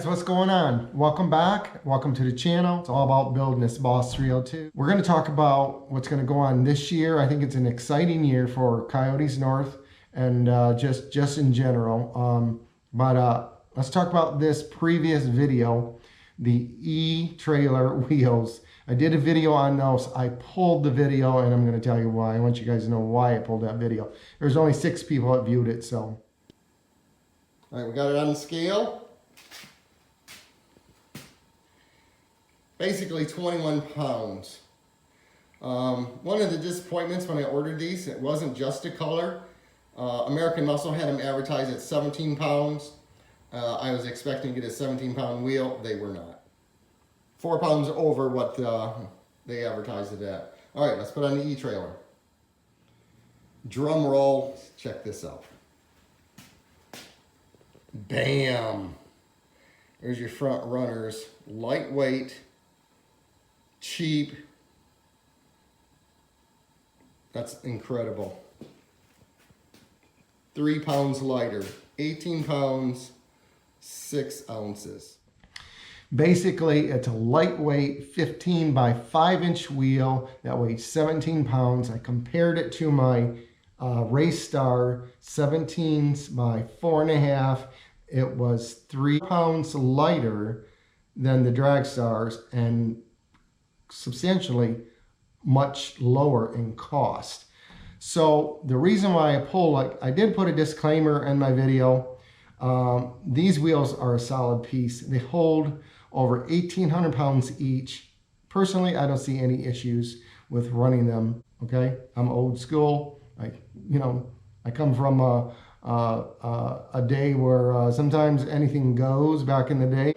what's going on? Welcome back. Welcome to the channel. It's all about building this Boss 302. We're going to talk about what's going to go on this year. I think it's an exciting year for Coyotes North and just in general. Let's talk about this previous video, the E-trailer wheels. I did a video on those. I pulled the video and I'm going to tell you why. I want you guys to know why I pulled that video. There's only 6 people that viewed it, so. All right, we got it on the scale. Basically 21 pounds. One of the disappointments when I ordered these, it wasn't just a color. American Muscle had them advertised at 17 pounds. I was expecting to get a 17-pound wheel. They were not. 4 pounds over what they advertised it at. All right, let's put on the E-trailer. Drum roll, check this out. Bam! There's your front runners. Lightweight, cheap. That's incredible. 3 pounds lighter, 18 pounds, 6 ounces. Basically, it's a lightweight 15 by 5 inch wheel that weighs 17 pounds. I compared it to my Race Star 17s by 4.5. It was 3 pounds lighter than the Drag Stars and substantially much lower in cost. So the reason why I pull, like I did put a disclaimer in my video, these wheels are a solid piece. They hold over 1,800 pounds each. Personally, I don't see any issues with running them. Okay, I'm old school. I come from a day where sometimes anything goes. Back in the day,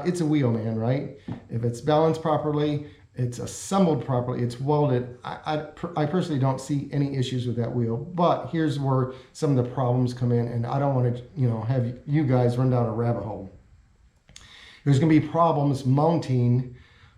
it's a wheel, man, right? If it's balanced properly, it's assembled properly, it's welded. I personally don't see any issues with that wheel. But here's where some of the problems come in, and I don't want to, have you guys run down a rabbit hole. There's going to be problems mounting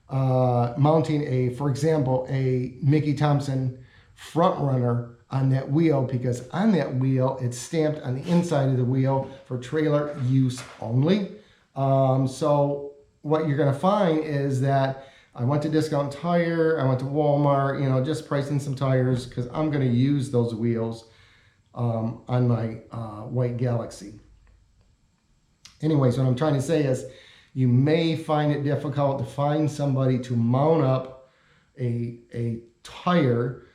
for example, a Mickey Thompson front runner on that wheel, because on that wheel it's stamped on the inside of the wheel for trailer use only. So what you're going to find is that I went to Discount Tire, I went to Walmart, just pricing some tires because I'm going to use those wheels on my White Galaxy. Anyways, what I'm trying to say is you may find it difficult to find somebody to mount up a tire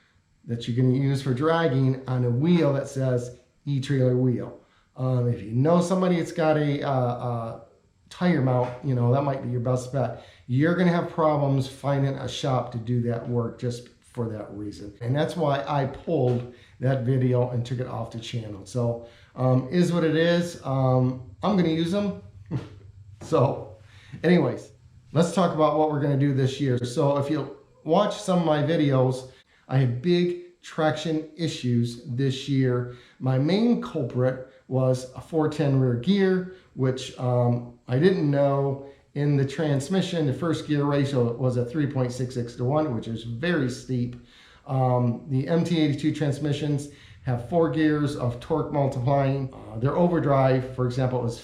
that you can use for dragging on a wheel that says E-trailer wheel. If you know somebody that's got a tire mount, that might be your best bet. You're going to have problems finding a shop to do that work just for that reason. And that's why I pulled that video and took it off the channel. So is what it is. I'm going to use them. So anyways, let's talk about what we're going to do this year. So if you watch some of my videos, I had big traction issues this year. My main culprit was a 410 rear gear, which I didn't know in the transmission. The first gear ratio was a 3.66 to 1, which is very steep. The MT82 transmissions have 4 gears of torque multiplying. Their overdrive, for example, is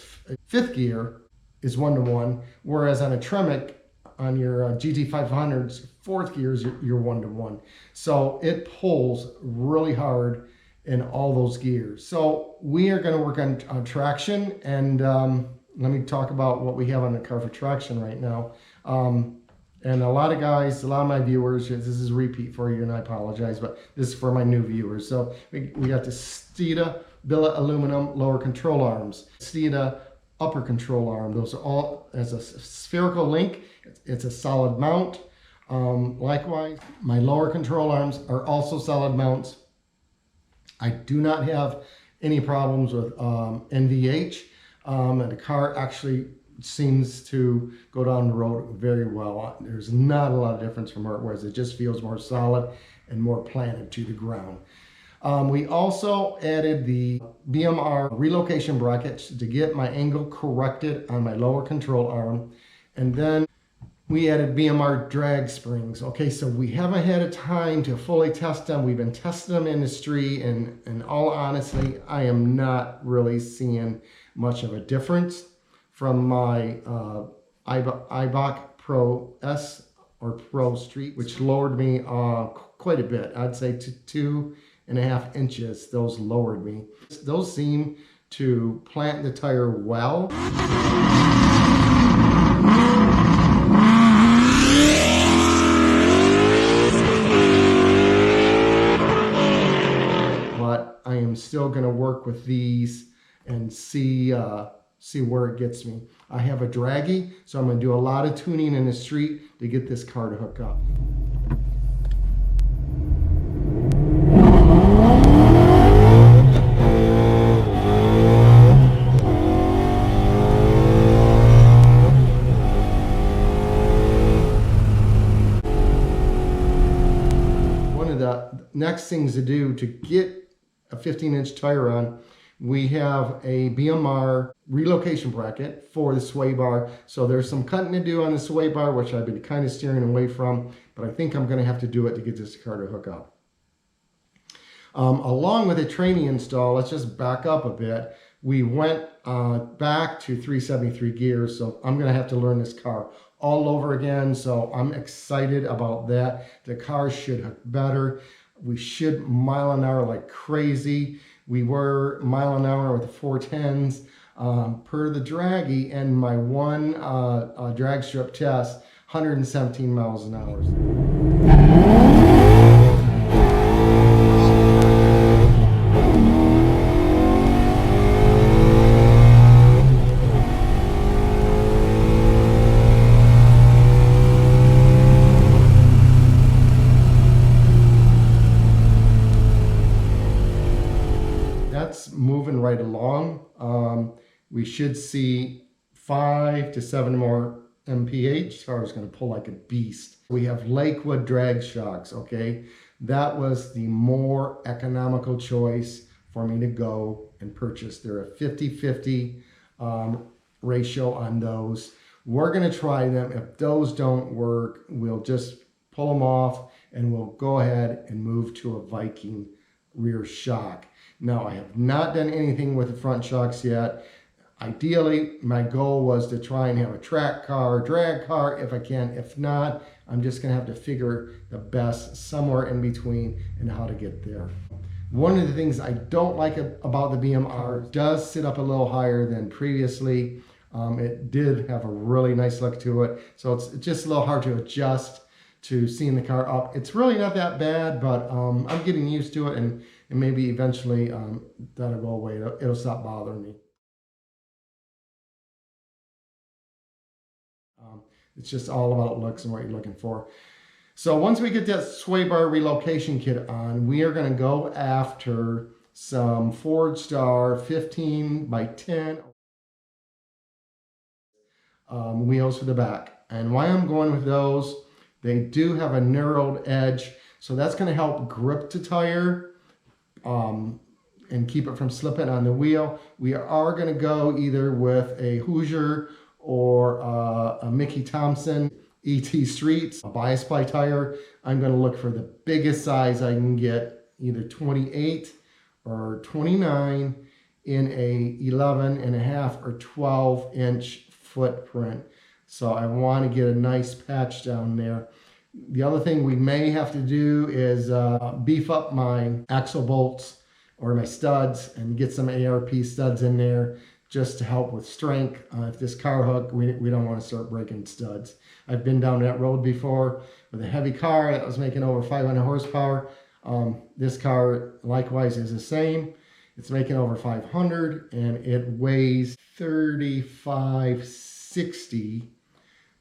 5th gear is 1 to 1, whereas on a Tremec, on your GT500s, 4th gears, you're 1 to 1. So it pulls really hard in all those gears. So we are going to work on traction, and let me talk about what we have on the car for traction right now. And a lot of guys, a lot of my viewers, this is a repeat for you, and I apologize, but this is for my new viewers. So we got the Steeda Billet aluminum lower control arms, Steeda upper control arm. Those are all as a spherical link. It's a solid mount. Likewise, my lower control arms are also solid mounts. I do not have any problems with NVH, and the car actually seems to go down the road very well. There's not a lot of difference from where it was. It just feels more solid and more planted to the ground. We also added the BMR relocation brackets to get my angle corrected on my lower control arm. And then we added BMR drag springs. Okay, so we haven't had a time to fully test them. We've been testing them in the street, and in all honesty, I am not really seeing much of a difference. from my Ibach Pro S or Pro Street, which lowered me quite a bit. I'd say to 2.5 inches, those lowered me. Those seem to plant the tire well. But I am still going to work with these and see where it gets me. I have a draggy, so I'm going to do a lot of tuning in the street to get this car to hook up. One of the next things to do to get a 15-inch tire on, we have a BMR relocation bracket for the sway bar. So there's some cutting to do on the sway bar, which I've been kind of steering away from, but I think I'm going to have to do it to get this car to hook up. Along with a training install, let's just back up a bit. We went back to 373 gears, so I'm going to have to learn this car all over again. So I'm excited about that. The car should hook better. We should mile an hour like crazy. We were mile an hour with the 410s per the draggy, and my one drag strip test, 117 miles an hour. Moving right along. We should see 5 to 7 more mph. This car is going to pull like a beast. We have Lakewood drag shocks, okay? That was the more economical choice for me to go and purchase. They're a 50-50 ratio on those. We're going to try them. If those don't work, we'll just pull them off and we'll go ahead and move to a Viking rear shock. Now, I have not done anything with the front shocks yet. Ideally, my goal was to try and have a track car, drag car if I can. If not, I'm just going to have to figure the best somewhere in between and how to get there. One of the things I don't like about the BMR does sit up a little higher than previously. It did have a really nice look to it, so it's just a little hard to adjust to seeing the car up. It's really not that bad, but I'm getting used to it, and maybe eventually that'll go away. It'll stop bothering me. It's just all about looks and what you're looking for. So once we get that sway bar relocation kit on, we are going to go after some Ford Star 15 by 10 wheels for the back. And why I'm going with those, they do have a narrowed edge, so that's going to help grip the tire and keep it from slipping on the wheel. We are going to go either with a Hoosier or a Mickey Thompson ET Streets, a bias ply tire. I'm going to look for the biggest size I can get, either 28 or 29 in a 11.5 or 12-inch footprint. So I want to get a nice patch down there. The other thing we may have to do is beef up my axle bolts or my studs and get some ARP studs in there just to help with strength. If this car hook, we don't want to start breaking studs. I've been down that road before with a heavy car that was making over 500 horsepower. This car likewise is the same. It's making over 500 and it weighs 3560.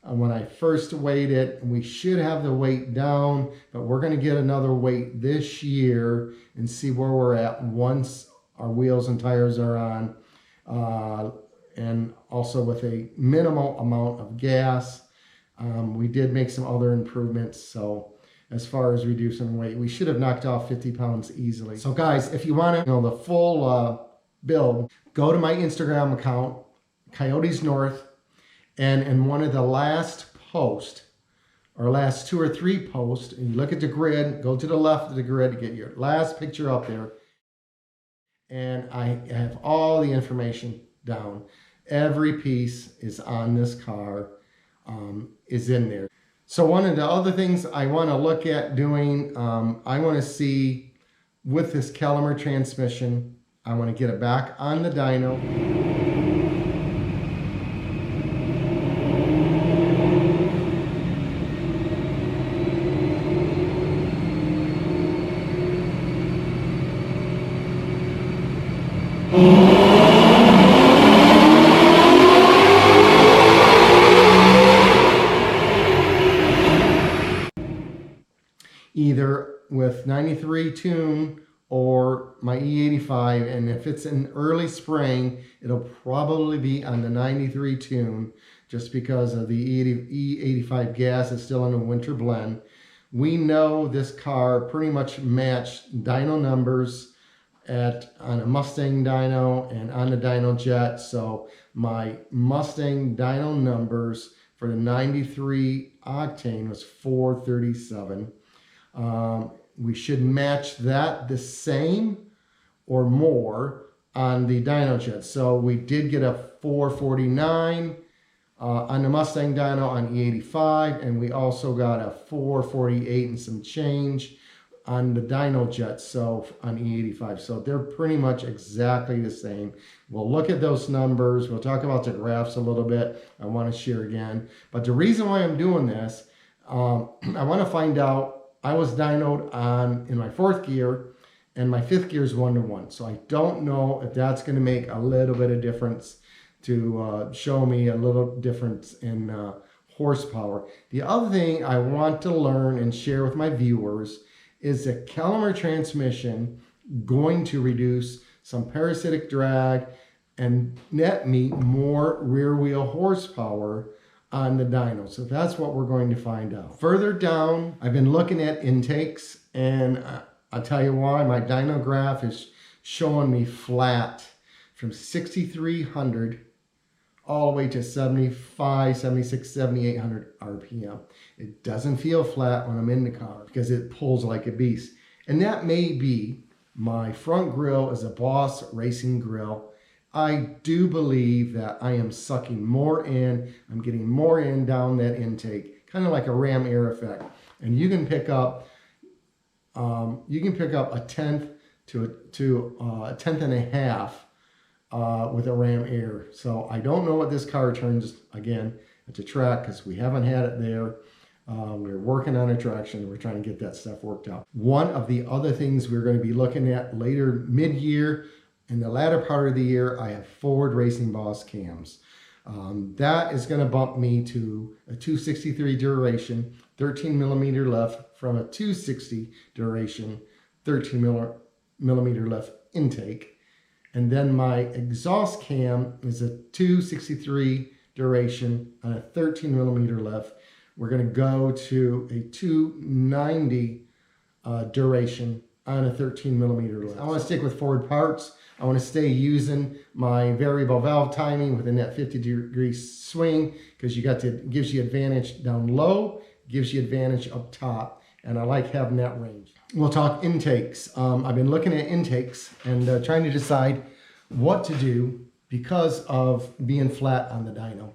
When I first weighed it, we should have the weight down, but we're going to get another weight this year and see where we're at once our wheels and tires are on, and also with a minimal amount of gas. We did make some other improvements, so as far as reducing weight, we should have knocked off 50 pounds easily. So guys, if you want to know the full build, go to my Instagram account, Coyotes North, and in one of the last posts, or last 2 or 3 posts, and you look at the grid, go to the left of the grid to get your last picture up there. And I have all the information down. every piece is on this car, is in there. So one of the other things I want to look at doing, I want to see with this Kellemer transmission, I want to get it back on the dyno. Either with 93 tune or my E85, and if it's in early spring, it'll probably be on the 93 tune just because of the E85 gas is still in a winter blend. We know this car pretty much matched dyno numbers on a Mustang dyno and on the dyno jet, so my Mustang dyno numbers for the 93 octane was 437. We should match that the same or more on the dyno jet. So we did get a 449 on the Mustang dyno on E85, and we also got a 448 and some change on the dyno jet, so on E85. So they're pretty much exactly the same. We'll look at those numbers. We'll talk about the graphs a little bit. I want to share again. But the reason why I'm doing this, I want to find out. I was dynoed in my 4th gear, and my 5th gear is 1-to-1. So I don't know if that's going to make a little bit of difference to show me a little difference in horsepower. The other thing I want to learn and share with my viewers is the Kellemer transmission going to reduce some parasitic drag and net me more rear wheel horsepower on the dyno. So that's what we're going to find out. Further down, I've been looking at intakes, and I'll tell you why. My dyno graph is showing me flat from 6,300 all the way to 75, 76, 7,800 RPM. It doesn't feel flat when I'm in the car because it pulls like a beast. And that may be my front grille is a Boss racing grille. I do believe that I am sucking more in. I'm getting more in down that intake, kind of like a ram air effect. And you can pick up a tenth to a tenth and a half with a ram air. So I don't know what this car turns again at the track because we haven't had it there. We're working on a traction. We're trying to get that stuff worked out. One of the other things we're going to be looking at later mid-year, in the latter part of the year, I have Ford Racing Boss cams. That is going to bump me to a 263 duration, 13 millimeter left from a 260 duration, 13 millimeter left intake. And then my exhaust cam is a 263 duration on a 13 millimeter left. We're going to go to a 290 duration on a 13 millimeter left. I want to stick with Ford parts. I want to stay using my variable valve timing within that 50-degree swing because gives you advantage down low, gives you advantage up top, and I like having that range. We'll talk intakes. I've been looking at intakes and trying to decide what to do because of being flat on the dyno.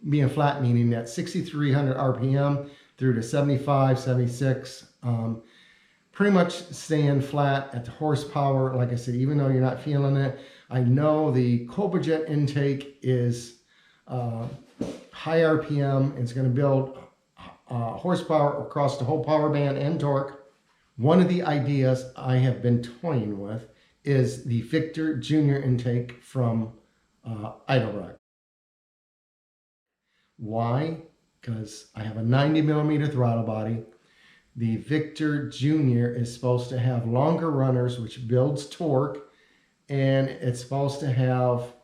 Being flat meaning that 6,300 RPM through to 75, 76. Pretty much staying flat at the horsepower. Like I said, even though you're not feeling it, I know the Cobra Jet intake is high RPM. It's going to build horsepower across the whole power band and torque. One of the ideas I have been toying with is the Victor Junior intake from Idlerock. Why? Because I have a 90 millimeter throttle body. The Victor Junior is supposed to have longer runners, which builds torque, and it's supposed to have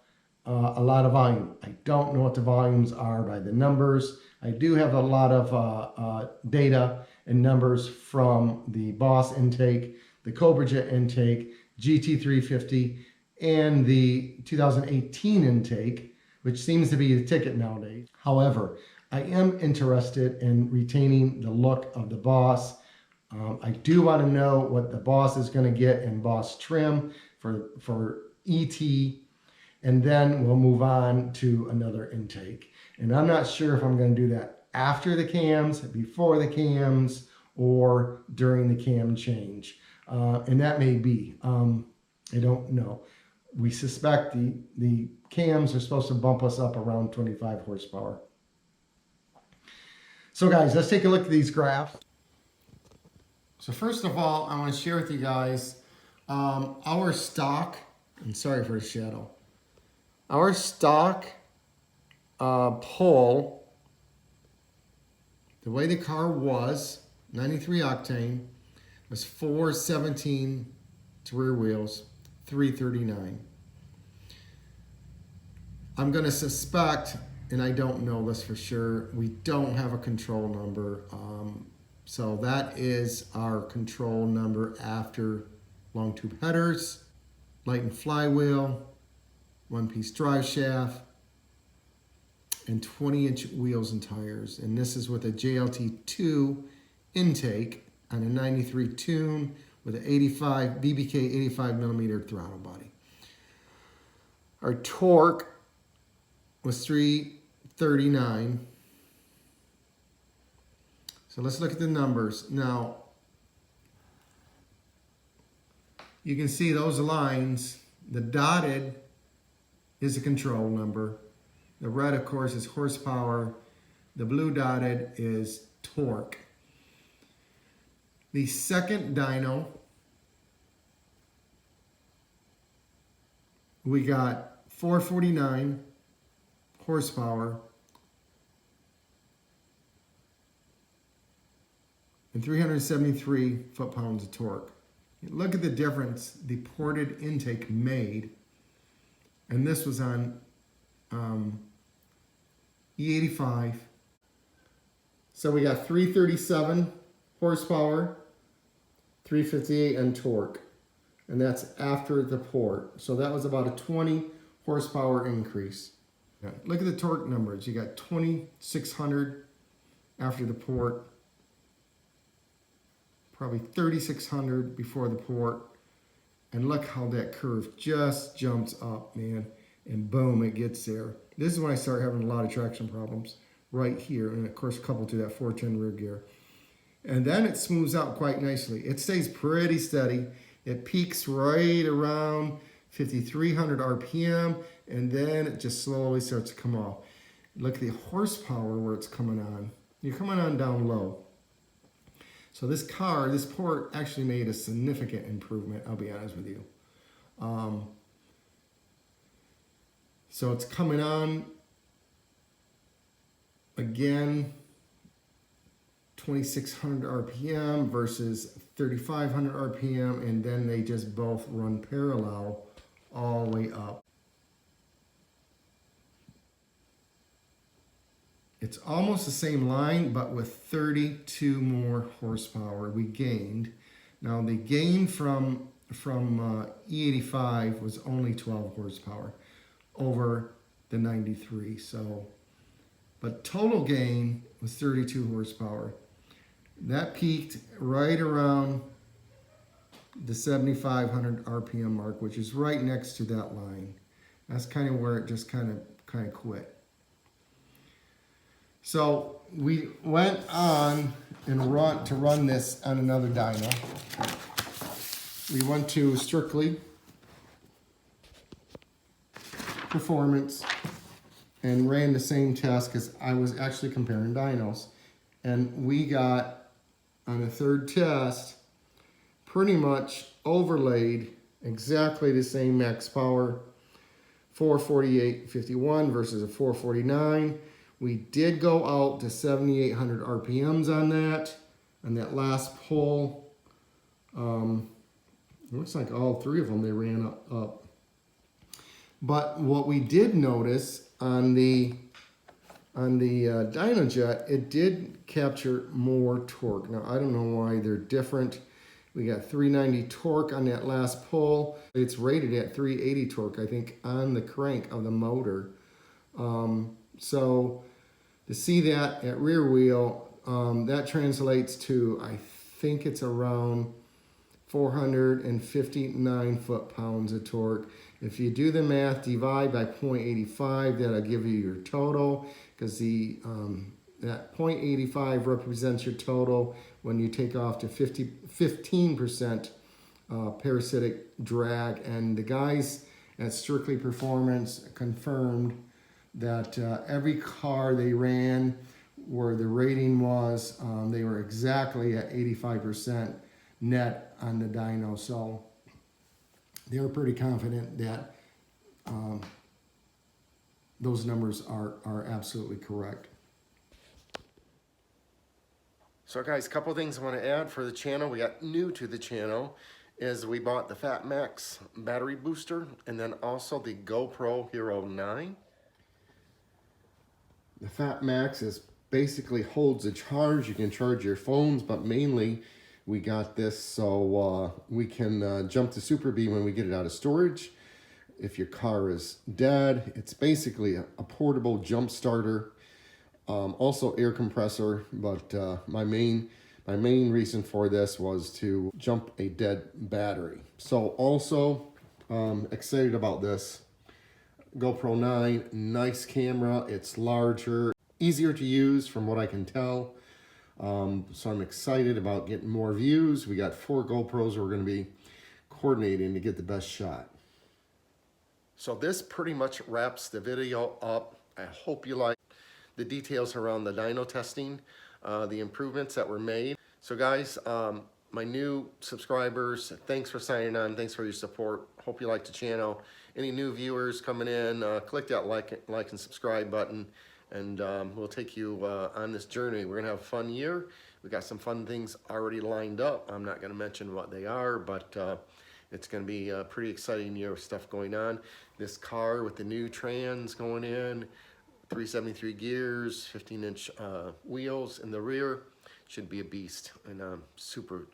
a lot of volume. I don't know what the volumes are by the numbers. I do have a lot of data and numbers from the Boss intake, the Cobra Jet intake, GT350, and the 2018 intake, which seems to be the ticket nowadays. However, I am interested in retaining the look of the Boss. I do want to know what the Boss is going to get in Boss trim for ET. and then we'll move on to another intake. And I'm not sure if I'm going to do that after the cams, before the cams, or during the cam change. And that may be, I don't know. We suspect the cams are supposed to bump us up around 25 horsepower. So guys, let's take a look at these graphs. So first of all, I want to share with you guys our stock, and sorry for the shadow, our stock pull, the way the car was, 93 octane, was 417 to rear wheels, 339. I'm going to suspect, and I don't know this for sure, we don't have a control number. So that is our control number after long tube headers, light and flywheel, one-piece drive shaft, and 20-inch wheels and tires. And this is with a JLT2 intake on a 93 tune with an 85 BBK 85 millimeter throttle body. Our torque was 339. So let's look at the numbers. Now, you can see those lines. The dotted is a control number. The red, of course, is horsepower. The blue dotted is torque. The second dyno, we got 449 horsepower and 373 foot-pounds of torque. Look at the difference the ported intake made, and this was on E85. So we got 337 horsepower, 358 on torque, and that's after the port. So that was about a 20 horsepower increase. Look at the torque numbers. You got 2,600 after the port, probably 3,600 before the port, and look how that curve just jumps up, man, and boom, it gets there. This is when I start having a lot of traction problems, right here, and of course coupled to that 410 rear gear. And then it smooths out quite nicely. It stays pretty steady. It peaks right around 5,300 RPM, and then it just slowly starts to come off. Look at the horsepower where it's coming on. You're coming on down low. So this car, this port actually made a significant improvement, I'll be honest with you. So it's coming on again, 2,600 RPM versus 3,500 RPM, and then they just both run parallel all the way up. It's almost the same line, but with 32 more horsepower we gained. Now the gain from E85 was only 12 horsepower over the 93. So, but total gain was 32 horsepower. That peaked right around the 7,500 RPM mark, which is right next to that line. That's kind of where it just kind of quit. So we went on and run this on another dyno. We went to strictly performance and ran the same test because I was actually comparing dynos. And we got, on the third test, pretty much overlaid exactly the same max power, 448.51 versus a 449. We did go out to 7,800 RPMs on that last pull. It looks like all three of them, they ran up. But what we did notice on the DynoJet, it did capture more torque. Now, I don't know why they're different. We got 390 torque on that last pull. It's rated at 380 torque, I think, on the crank of the motor. So to see that at rear wheel, that translates to, I think it's around 459 foot-pounds of torque. If you do the math, divide by 0.85, that'll give you your total, because that 0.85 represents your total when you take off to 15% parasitic drag. And the guys at Strictly Performance confirmed that every car they ran where the rating was, they were exactly at 85% net on the dyno. So they were pretty confident that those numbers are absolutely correct. So guys, a couple things I want to add for the channel. We got new to the channel is we bought the Fat Max battery booster and then also the GoPro Hero 9. The Fat Max is basically holds a charge. You can charge your phones, but mainly we got this so we can jump to Super B when we get it out of storage. If your car is dead, it's basically a portable jump starter. Also air compressor, but my main reason for this was to jump a dead battery. So also excited about this GoPro 9, nice camera. It's larger, easier to use from what I can tell. So I'm excited about getting more views. We got 4 GoPros we're going to be coordinating to get the best shot. So this pretty much wraps the video up. I hope you like the details around the dyno testing, the improvements that were made. So guys, my new subscribers, thanks for signing on. Thanks for your support. Hope you like the channel. Any new viewers coming in, click that like and subscribe button, and we'll take you on this journey. We're gonna have a fun year. We got some fun things already lined up. I'm not gonna mention what they are, but it's gonna be a pretty exciting year of stuff going on. This car with the new trans going in, 373 gears, 15-inch wheels in the rear, should be a beast, and I'm super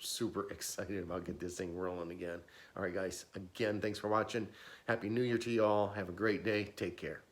excited about getting this thing rolling again. All right guys, again, thanks for watching. Happy New Year to you all. Have a great day. Take care.